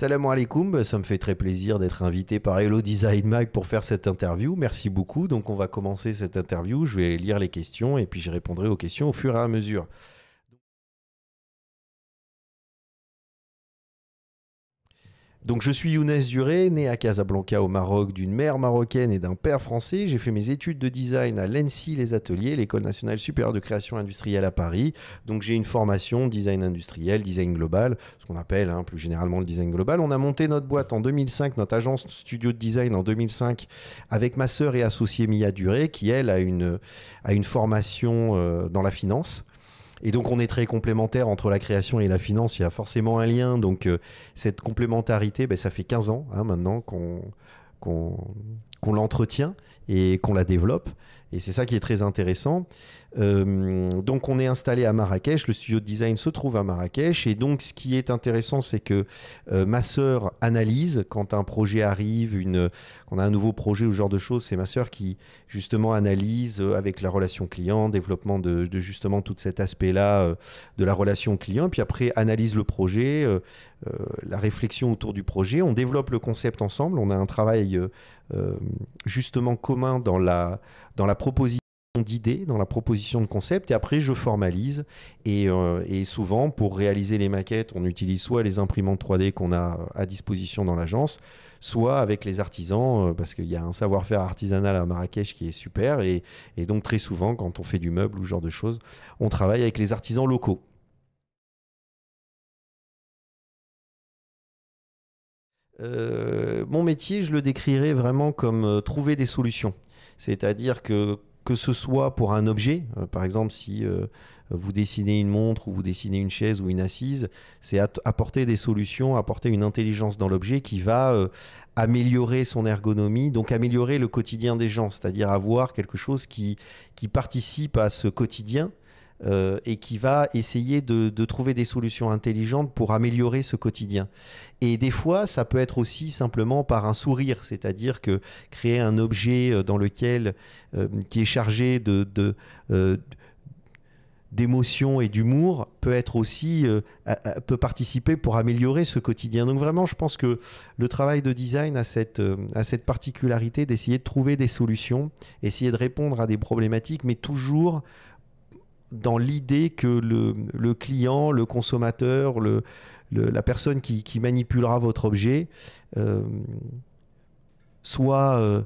Salam alaikum, ça me fait très plaisir d'être invité par Hello Design Mag pour faire cette interview. Merci beaucoup. Donc on va commencer cette interview, je vais lire les questions et puis je répondrai aux questions au fur et à mesure. Donc je suis Younes Duré, né à Casablanca au Maroc d'une mère marocaine et d'un père français. J'ai fait mes études de design à l'ENSI Les Ateliers, l'École nationale supérieure de création industrielle à Paris. Donc j'ai une formation design industriel, design global, ce qu'on appelle plus généralement le design global. On a monté notre boîte en 2005, notre agence studio de design en 2005 avec ma sœur et associée Mia Duré qui elle a une formation dans la finance. Et donc on est très complémentaires entre la création et la finance, il y a forcément un lien. Donc cette complémentarité, ça fait 15 ans maintenant qu'on qu'on l'entretient et qu'on la développe. Et c'est ça qui est très intéressant. Donc on est installé à Marrakech, le studio de design se trouve à Marrakech. Et donc ce qui est intéressant, c'est que ma sœur analyse quand un projet arrive, quand on a un nouveau projet ou ce genre de choses, c'est ma sœur qui justement analyse avec la relation client, développement de justement tout cet aspect-là de la relation client. Puis après analyse le projet, la réflexion autour du projet. On développe le concept ensemble. On a un travail justement commun dans la proposition d'idées, dans la proposition de concept, et après je formalise. Et souvent, pour réaliser les maquettes, on utilise soit les imprimantes 3D qu'on a à disposition dans l'agence, soit avec les artisans, parce qu'il y a un savoir-faire artisanal à Marrakech qui est super. Et donc très souvent, quand on fait du meuble ou ce genre de choses, on travaille avec les artisans locaux. Mon métier, je le décrirais vraiment comme trouver des solutions. C'est-à-dire que ce soit pour un objet, par exemple si vous dessinez une montre ou vous dessinez une chaise ou une assise, c'est apporter des solutions, apporter une intelligence dans l'objet qui va améliorer son ergonomie, donc améliorer le quotidien des gens, c'est-à-dire avoir quelque chose qui participe à ce quotidien et qui va essayer de trouver des solutions intelligentes pour améliorer ce quotidien. Et des fois, ça peut être aussi simplement par un sourire, c'est-à-dire que créer un objet qui est chargé euh, d'émotions et d'humour peut être aussi peut participer pour améliorer ce quotidien. Donc vraiment, je pense que le travail de design a cette particularité d'essayer de trouver des solutions, essayer de répondre à des problématiques, mais toujours dans l'idée que le client, le consommateur, la personne qui manipulera votre objet euh, soit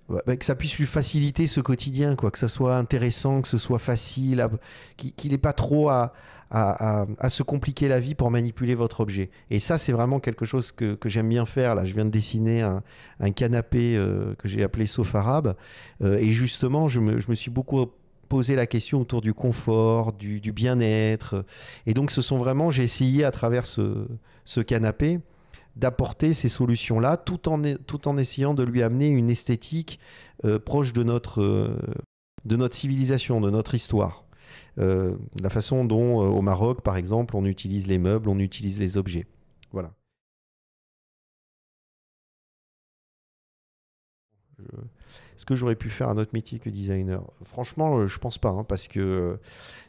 que ça puisse lui faciliter ce quotidien, quoi, que ça soit intéressant, que ce soit facile, qu'il n'ait pas trop à se compliquer la vie pour manipuler votre objet. Et ça, c'est vraiment quelque chose que j'aime bien faire. Là, je viens de dessiner un canapé que j'ai appelé sofa arabe. Et justement, je me suis beaucoup posé la question autour du confort, du bien-être. Et donc, j'ai essayé à travers ce canapé d'apporter ces solutions-là tout en essayant de lui amener une esthétique proche de notre civilisation, de notre histoire. La façon dont, au Maroc, par exemple, on utilise les meubles, on utilise les objets. Voilà. Est-ce que j'aurais pu faire un autre métier que designer? Franchement, je pense pas, parce que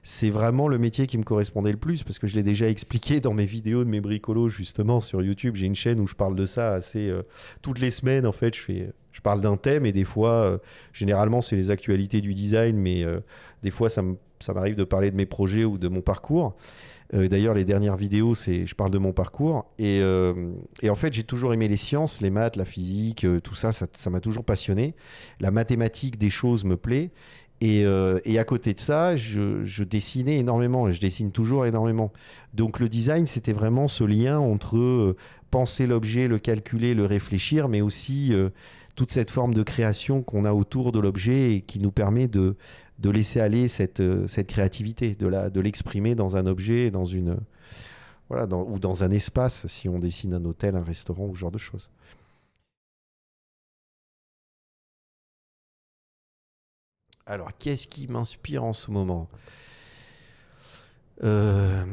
c'est vraiment le métier qui me correspondait le plus, parce que je l'ai déjà expliqué dans mes vidéos de mes bricolos, justement, sur YouTube. J'ai une chaîne où je parle de ça assez toutes les semaines, en fait. Je parle d'un thème et des fois, généralement, c'est les actualités du design, mais des fois, ça m'arrive de parler de mes projets ou de mon parcours. D'ailleurs, les dernières vidéos, je parle de mon parcours. Et en fait, j'ai toujours aimé les sciences, les maths, la physique, tout ça, ça m'a toujours passionné. La mathématique des choses me plaît. Et à côté de ça, je dessinais énormément et je dessine toujours énormément. Donc le design, c'était vraiment ce lien entre penser l'objet, le calculer, le réfléchir, mais aussi toute cette forme de création qu'on a autour de l'objet et qui nous permet de laisser aller cette créativité, de l'exprimer dans un objet, voilà, ou dans un espace, si on dessine un hôtel, un restaurant ou ce genre de choses. Alors, qu'est-ce qui m'inspire en ce moment? Euh,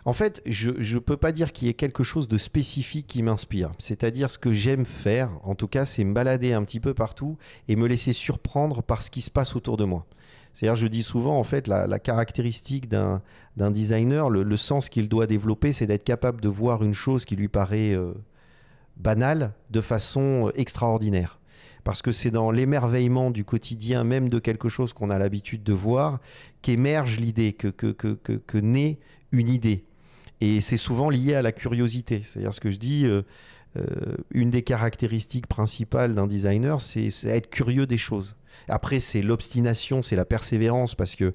En fait, je ne peux pas dire qu'il y ait quelque chose de spécifique qui m'inspire. C'est-à-dire ce que j'aime faire, en tout cas, c'est me balader un petit peu partout et me laisser surprendre par ce qui se passe autour de moi. C'est-à-dire, je dis souvent, en fait, la caractéristique d'un designer, le sens qu'il doit développer, c'est d'être capable de voir une chose qui lui paraît banale de façon extraordinaire. Parce que c'est dans l'émerveillement du quotidien, même de quelque chose qu'on a l'habitude de voir, qu'émerge l'idée, que naît une idée. Et c'est souvent lié à la curiosité. C'est-à-dire ce que je dis, une des caractéristiques principales d'un designer, c'est être curieux des choses. Après, c'est l'obstination, c'est la persévérance, parce qu'il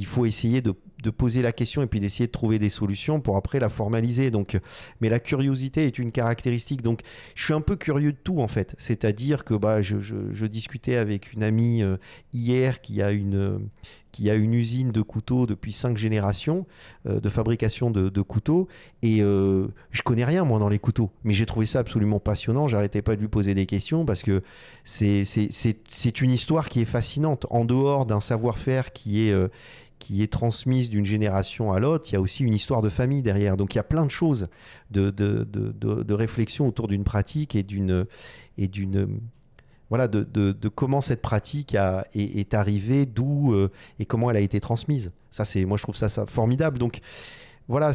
faut essayer de poser la question et puis d'essayer de trouver des solutions pour après la formaliser. Donc, mais la curiosité est une caractéristique. Donc, je suis un peu curieux de tout, en fait. C'est-à-dire que je discutais avec une amie hier qui a une usine de couteaux depuis 5 générations de fabrication de couteaux. Et je connais rien, moi, dans les couteaux. Mais j'ai trouvé ça absolument passionnant. J'arrêtais pas de lui poser des questions parce que c'est une histoire qui est fascinante. En dehors d'un savoir-faire qui est transmise d'une génération à l'autre, il y a aussi une histoire de famille derrière. Donc il y a plein de choses de réflexion autour d'une pratique et voilà, de comment cette pratique est arrivée, d'où et comment elle a été transmise. Moi, je trouve ça formidable. Donc voilà,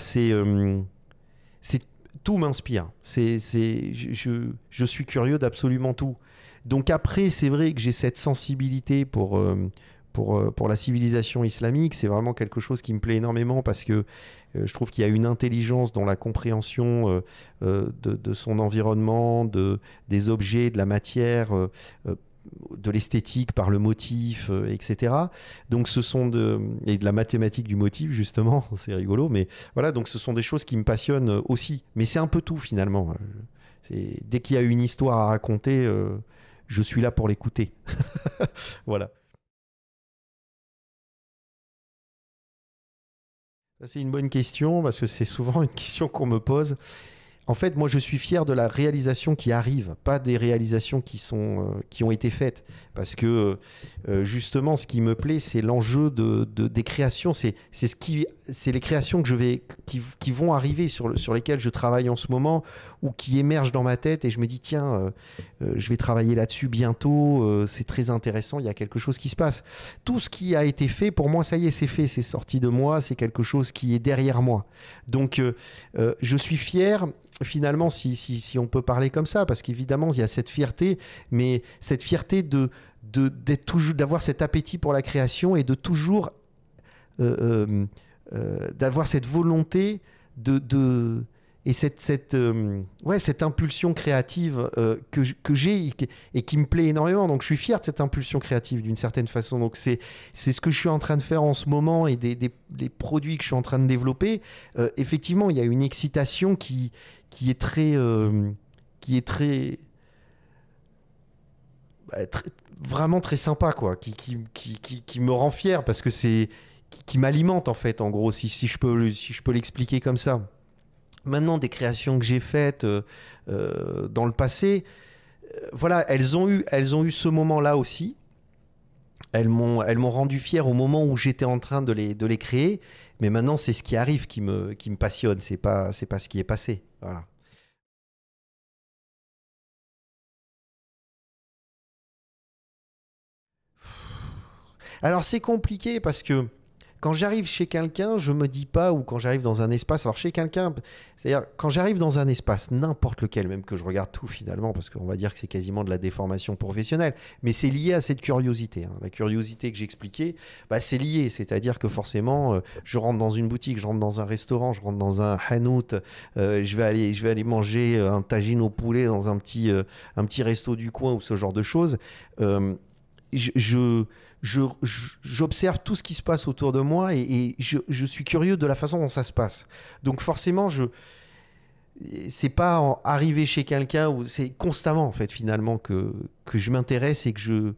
tout m'inspire. Je suis curieux d'absolument tout. Donc après, c'est vrai que j'ai cette sensibilité pour la civilisation islamique. C'est vraiment quelque chose qui me plaît énormément parce que je trouve qu'il y a une intelligence dans la compréhension de son environnement, des objets, de la matière, de l'esthétique par le motif, etc. Donc et de la mathématique du motif, justement, c'est rigolo. Mais voilà, donc ce sont des choses qui me passionnent aussi. Mais c'est un peu tout finalement. Dès qu'il y a une histoire à raconter, je suis là pour l'écouter. Voilà. Ça, c'est une bonne question parce que c'est souvent une question qu'on me pose. En fait, moi, je suis fier de la réalisation qui arrive, pas des réalisations qui ont été faites. Parce que, justement, ce qui me plaît, c'est l'enjeu des créations. C'est les créations qui vont arriver, sur lesquelles je travaille en ce moment, ou qui émergent dans ma tête. Et je me dis, tiens, je vais travailler là-dessus bientôt. C'est très intéressant. Il y a quelque chose qui se passe. Tout ce qui a été fait, pour moi, ça y est, c'est fait. C'est sorti de moi. C'est quelque chose qui est derrière moi. Donc, je suis fier. Finalement, si on peut parler comme ça, parce qu'évidemment, il y a cette fierté, mais cette fierté d'avoir cet appétit pour la création et de toujours d'avoir cette volonté et cette impulsion créative que j'ai et qui me plaît énormément. Donc, je suis fier de cette impulsion créative d'une certaine façon. Donc, c'est ce que je suis en train de faire en ce moment et des produits que je suis en train de développer. Effectivement, il y a une excitation qui est très vraiment très sympa, quoi, qui me rend fier parce que qui m'alimente, en fait, en gros, si je peux l'expliquer comme ça. Maintenant, des créations que j'ai faites dans le passé, voilà, elles ont eu ce moment-là aussi. Elles m'ont rendu fier au moment où j'étais en train de les créer. Mais maintenant, c'est ce qui arrive qui me passionne. C'est pas ce qui est passé. Voilà. Alors, c'est compliqué parce que quand j'arrive chez quelqu'un, je me dis pas, ou quand j'arrive dans un espace, alors chez quelqu'un, c'est-à-dire quand j'arrive dans un espace, n'importe lequel, même que je regarde tout finalement, parce qu'on va dire que c'est quasiment de la déformation professionnelle, mais c'est lié à cette curiosité. Hein. La curiosité que j'expliquais, c'est lié, c'est-à-dire que forcément, je rentre dans une boutique, je rentre dans un restaurant, je rentre dans un hanout, je vais aller manger un tagine au poulet dans un petit resto du coin ou ce genre de choses. J'observe tout ce qui se passe autour de moi et je suis curieux de la façon dont ça se passe. Donc forcément, c'est pas arriver chez quelqu'un où c'est constamment en fait finalement que je m'intéresse et que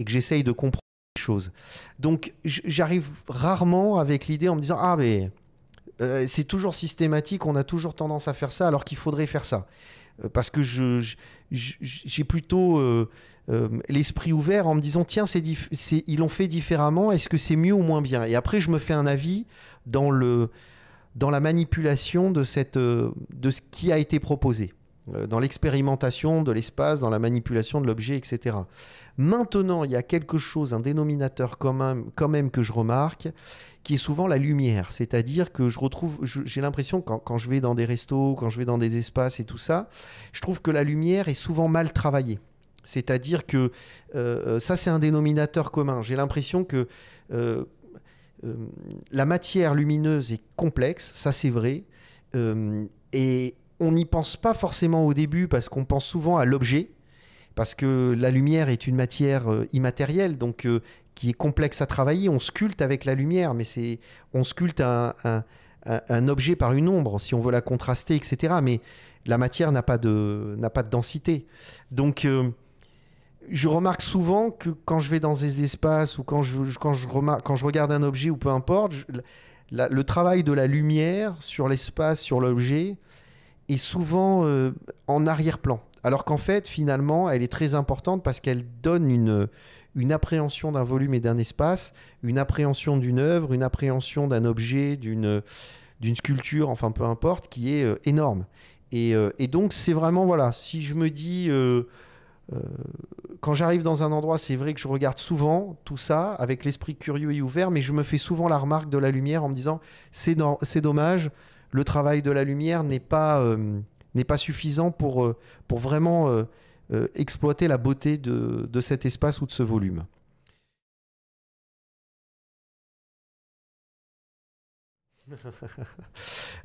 j'essaye de comprendre les choses. Donc j'arrive rarement avec l'idée en me disant ah mais c'est toujours systématique, on a toujours tendance à faire ça alors qu'il faudrait faire ça. Parce que j'ai plutôt l'esprit ouvert en me disant tiens, ils l'ont fait différemment, est-ce que c'est mieux ou moins bien? Et après, je me fais un avis dans dans la manipulation de ce qui a été proposé, dans l'expérimentation de l'espace, dans la manipulation de l'objet, etc. Maintenant, il y a quelque chose, un dénominateur commun, quand même, que je remarque, qui est souvent la lumière. C'est-à-dire que j'ai l'impression, quand je vais dans des restos, quand je vais dans des espaces et tout ça, je trouve que la lumière est souvent mal travaillée. C'est-à-dire que ça, c'est un dénominateur commun. J'ai l'impression que la matière lumineuse est complexe, ça c'est vrai, et on n'y pense pas forcément au début parce qu'on pense souvent à l'objet, parce que la lumière est une matière immatérielle, donc qui est complexe à travailler. On sculpte avec la lumière, mais on sculpte un objet par une ombre, si on veut la contraster, etc. Mais la matière n'a pas de densité. Donc, je remarque souvent que quand je vais dans des espaces ou quand je regarde un objet ou peu importe, le travail de la lumière sur l'espace, sur l'objet, est souvent en arrière-plan. Alors qu'en fait, finalement, elle est très importante parce qu'elle donne une appréhension d'un volume et d'un espace, une appréhension d'une œuvre, une appréhension d'un objet, d'une sculpture, enfin peu importe, qui est énorme. Et donc, c'est vraiment, voilà, si je me dis... quand j'arrive dans un endroit, c'est vrai que je regarde souvent tout ça avec l'esprit curieux et ouvert, mais je me fais souvent la remarque de la lumière en me disant c'est dommage, le travail de la lumière n'est pas suffisant pour vraiment exploiter la beauté de cet espace ou de ce volume.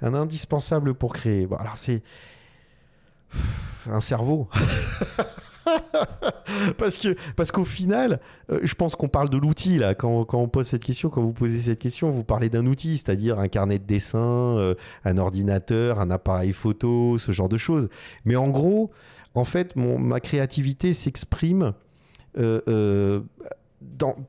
Un indispensable pour créer. Bon, alors c'est un cerveau. Parce qu'au final, je pense qu'on parle de l'outil là. Quand on pose cette question, quand vous posez cette question, vous parlez d'un outil, c'est-à-dire un carnet de dessin, un ordinateur, un appareil photo, ce genre de choses. Mais en gros, en fait, ma créativité s'exprime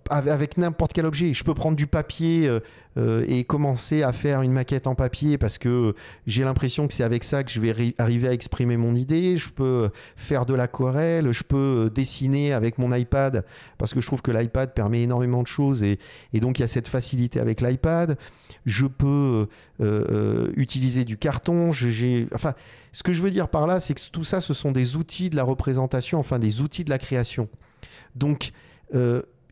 avec n'importe quel objet. Je peux prendre du papier et commencer à faire une maquette en papier parce que j'ai l'impression que c'est avec ça que je vais arriver à exprimer mon idée. Je peux faire de l'aquarelle, je peux dessiner avec mon iPad parce que je trouve que l'iPad permet énormément de choses et donc il y a cette facilité avec l'iPad. Je peux utiliser du carton. Enfin, ce que je veux dire par là, c'est que tout ça, ce sont des outils de la représentation, enfin des outils de la création. Donc,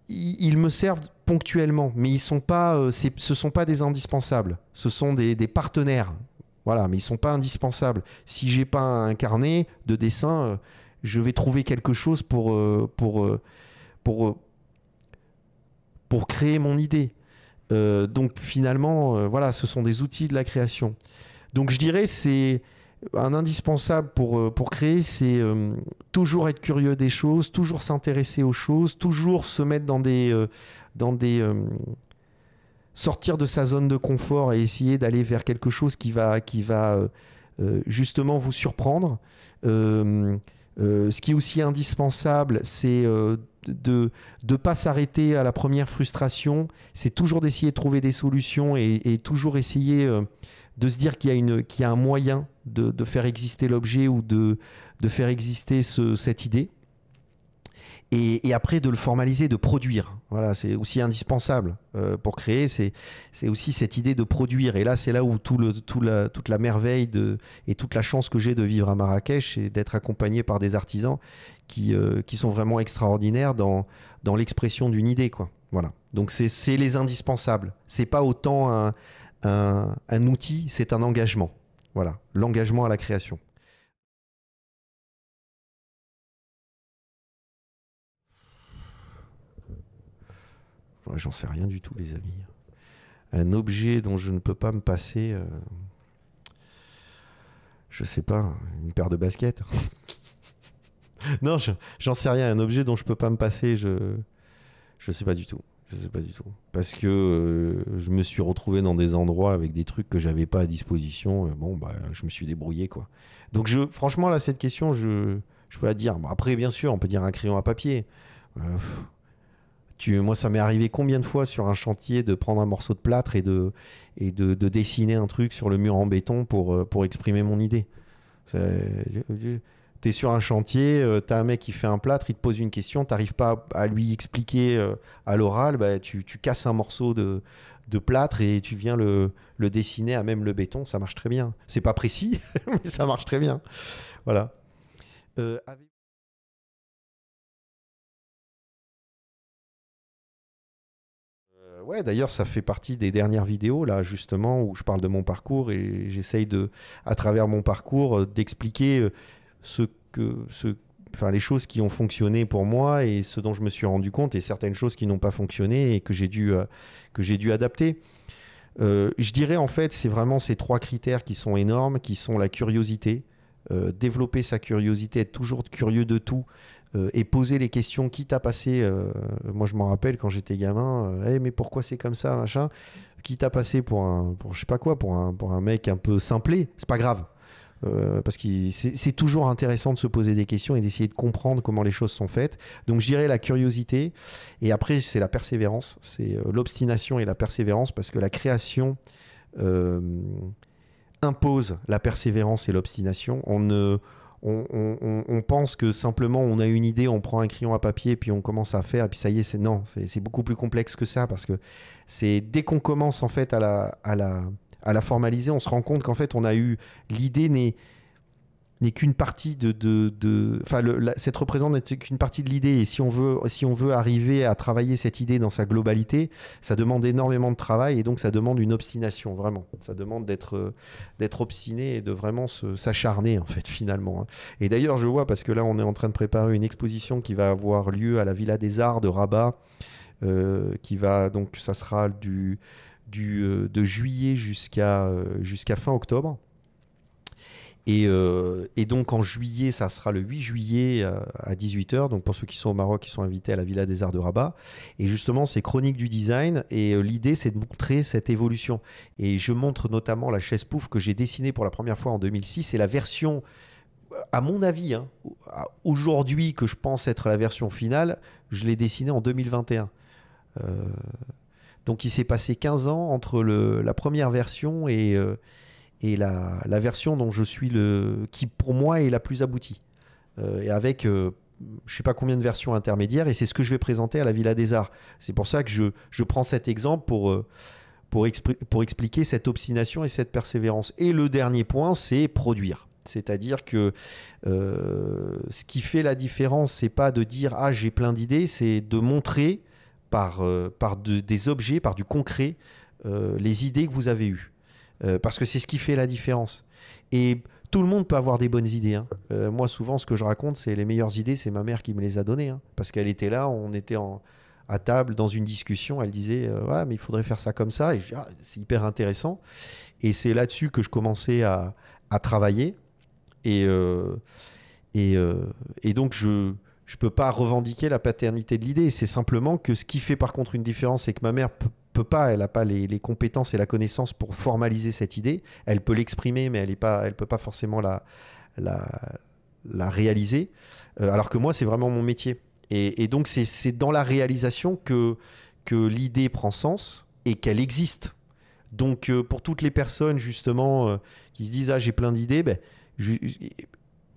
ils me servent ponctuellement, mais ce ne sont pas des indispensables. Ce sont des partenaires. Voilà, mais ils ne sont pas indispensables. Si je n'ai pas un carnet de dessin, je vais trouver quelque chose pour créer mon idée. Donc finalement, voilà, ce sont des outils de la création. Donc je dirais c'est un indispensable pour créer, c'est toujours être curieux des choses, toujours s'intéresser aux choses, toujours se mettre dans des sortir de sa zone de confort et essayer d'aller vers quelque chose qui va justement vous surprendre. Ce qui est aussi indispensable, c'est de ne pas s'arrêter à la première frustration. C'est toujours d'essayer de trouver des solutions et toujours essayer de se dire qu'il y a un moyen de faire exister l'objet ou de faire exister cette idée. Et après, de le formaliser, de produire. Voilà, c'est aussi indispensable pour créer. C'est aussi cette idée de produire. Et là, c'est là où toute la merveille et toute la chance que j'ai de vivre à Marrakech, c'est d'être accompagné par des artisans qui sont vraiment extraordinaires dans l'expression d'une idée, quoi. Voilà. Donc, c'est les indispensables. C'est pas autant un outil, c'est un engagement. Voilà, l'engagement à la création. Ouais, j'en sais rien du tout, les amis. Un objet dont je ne peux pas me passer, je sais pas, une paire de baskets. Non, j'en sais rien. Un objet dont je peux pas me passer, je sais pas du tout. Je sais pas du tout. Parce que je me suis retrouvé dans des endroits avec des trucs que j'avais pas à disposition. Bon, bah, je me suis débrouillé, quoi. Donc, franchement, là, cette question, je peux la dire. Bon, après, bien sûr, on peut dire un crayon à papier. Moi, ça m'est arrivé combien de fois sur un chantier de prendre un morceau de plâtre et de dessiner un truc sur le mur en béton pour exprimer mon idée. Tu es sur un chantier, tu as un mec qui fait un plâtre, il te pose une question, tu n'arrives pas à lui expliquer à l'oral, bah, tu casses un morceau de plâtre et tu viens le dessiner à même le béton, ça marche très bien. C'est pas précis, mais ça marche très bien. Voilà. Euh, avec- ouais, d'ailleurs, ça fait partie des dernières vidéos, là, justement, où je parle de mon parcours et j'essaye à travers mon parcours, d'expliquer ce enfin, les choses qui ont fonctionné pour moi et ce dont je me suis rendu compte et certaines choses qui n'ont pas fonctionné et que j'ai dû adapter. Je dirais en fait, c'est vraiment ces trois critères qui sont énormes, qui sont la curiosité, développer sa curiosité, être toujours curieux de tout et poser les questions quitte à passer. Moi, je m'en rappelle quand j'étais gamin, hey, mais pourquoi c'est comme ça, machin, quitte à passer pour je sais pas quoi, pour un mec un peu simplé, c'est pas grave. Parce que c'est toujours intéressant de se poser des questions et d'essayer de comprendre comment les choses sont faites. Donc je dirais la curiosité, et après c'est la persévérance, c'est l'obstination et la persévérance, parce que la création euh, impose la persévérance et l'obstination. On pense que simplement on a une idée, on prend un crayon à papier, puis on commence à faire, et puis ça y est, non, c'est beaucoup plus complexe que ça, parce que c'est dès qu'on commence en fait à la formaliser, on se rend compte qu'en fait, on a eu l'idée n'est qu'une partie enfin, cette représente n'est qu'une partie de l'idée. Et si on veut arriver à travailler cette idée dans sa globalité, ça demande énormément de travail et donc ça demande une obstination, vraiment. Ça demande d'être obstiné et de vraiment s'acharner, en fait, finalement, hein. Et d'ailleurs, je vois, parce que là, on est en train de préparer une exposition qui va avoir lieu à la Villa des Arts de Rabat, donc ça sera de juillet jusqu'à fin octobre. Et donc en juillet, ça sera le 8 juillet à 18h. Donc pour ceux qui sont au Maroc, ils sont invités à la Villa des Arts de Rabat. Et justement, c'est chronique du design. Et l'idée, c'est de montrer cette évolution. Et je montre notamment la chaise pouf que j'ai dessinée pour la première fois en 2006. C'est la version, à mon avis, hein, aujourd'hui, que je pense être la version finale, je l'ai dessinée en 2021. Euh, donc il s'est passé 15 ans entre la première version et la version dont je suis qui pour moi est la plus aboutie. Et avec je sais pas combien de versions intermédiaires, et c'est ce que je vais présenter à la Villa des Arts. C'est pour ça que je prends cet exemple pour expliquer cette obstination et cette persévérance. Et le dernier point, c'est produire. C'est-à-dire que ce qui fait la différence, c'est pas de dire ah j'ai plein d'idées, c'est de montrer par des objets, par du concret, les idées que vous avez eues. Parce que c'est ce qui fait la différence. Et tout le monde peut avoir des bonnes idées, hein. Moi, souvent, ce que je raconte, c'est les meilleures idées, c'est ma mère qui me les a données, hein. Parce qu'elle était là, on était à table dans une discussion, elle disait ouais, mais il faudrait faire ça comme ça. Et je dis, ah, c'est hyper intéressant. Et c'est là-dessus que je commençais à travailler. Et, euh, et donc, je ne peux pas revendiquer la paternité de l'idée. C'est simplement que ce qui fait par contre une différence, c'est que ma mère peut pas, elle n'a pas les compétences et la connaissance pour formaliser cette idée. Elle peut l'exprimer, mais elle peut pas forcément la, la réaliser. Alors que moi, c'est vraiment mon métier. Et donc, c'est dans la réalisation que l'idée prend sens et qu'elle existe. Donc, pour toutes les personnes, justement, qui se disent « Ah, j'ai plein d'idées ben, »,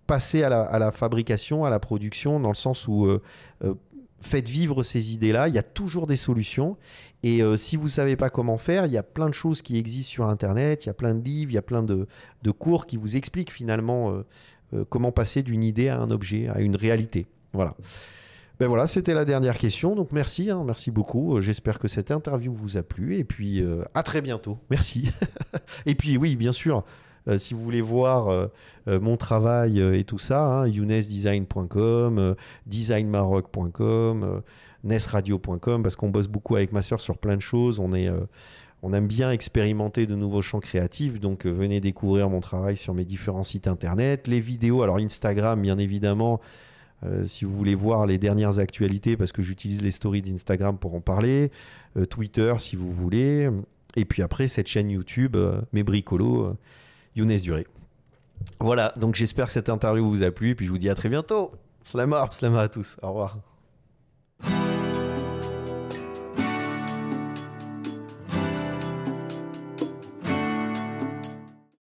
passer à la fabrication, à la production, dans le sens où faites vivre ces idées-là. Il y a toujours des solutions. Et si vous ne savez pas comment faire, il y a plein de choses qui existent sur Internet, il y a plein de livres, il y a plein de cours qui vous expliquent finalement comment passer d'une idée à un objet, à une réalité. Voilà. Ben voilà, c'était la dernière question. Donc merci, hein, merci beaucoup. J'espère que cette interview vous a plu. Et puis à très bientôt. Merci. Et puis oui, bien sûr, si vous voulez voir mon travail et tout ça, hein, younesdesign.com, designmaroc.com, nesradio.com, parce qu'on bosse beaucoup avec ma sœur sur plein de choses. On aime bien expérimenter de nouveaux champs créatifs, donc venez découvrir mon travail sur mes différents sites internet, les vidéos, alors Instagram bien évidemment, si vous voulez voir les dernières actualités, parce que j'utilise les stories d'Instagram pour en parler, Twitter si vous voulez, et puis après cette chaîne YouTube, mes bricolos, Younes Duré. Voilà, donc j'espère que cette interview vous a plu, et puis je vous dis à très bientôt. Slamar à tous, au revoir.